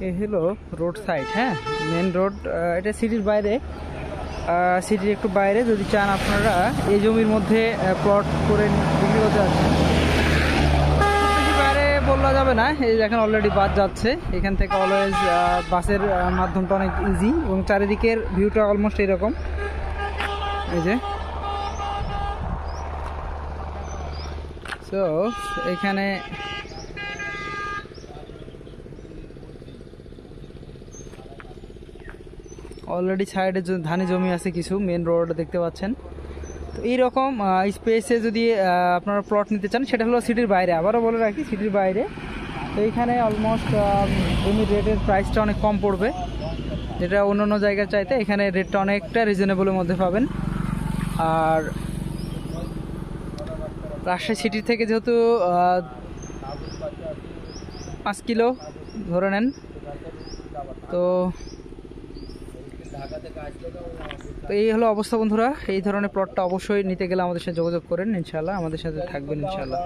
এই হলো road side, হ্যাঁ, মেন রোড। এটা সিটির বাইরে, সিটির একটু বাইরে। যদি চান আপনারা এই জমির মধ্যে প্লট করে বিক্রি করতে যাচ্ছেন, বাইরে বলা যাবে না। এই দেখেন অলরেডি বাস যাচ্ছে এখান থেকে। অলওয়েজ বাসের মাধ্যমটা অনেক ইজি এবং চারিদিকের ভিউটা অলমোস্ট এরকম। এই যে তো এখানে অলরেডি সাইডে ধানি জমি আছে কিছু, মেন রোড দেখতে পাচ্ছেন। তো এইরকম স্পেসে যদি আপনারা প্লট নিতে চান, সেটা হলো সিটির বাইরে। আবারও বলে রাখি, সিটির বাইরে। তো এইখানে অলমোস্ট জমির রেটের প্রাইসটা অনেক কম পড়বে, যেটা অন্য অন্য জায়গায় চাইতে এখানে রেটটা অনেকটা রিজনেবলের মধ্যে পাবেন। আর রাজশাহী সিটি থেকে যেহেতু 5 কিলো ধরে নেন, তো এই হলো অবস্থা বন্ধুরা। এই ধরনের প্লটটা অবশ্যই নিতে গেলে আমাদের সাথে যোগাযোগ করেন, ইনশাআল্লাহ আমাদের সাথে থাকবেন ইনশাআল্লাহ।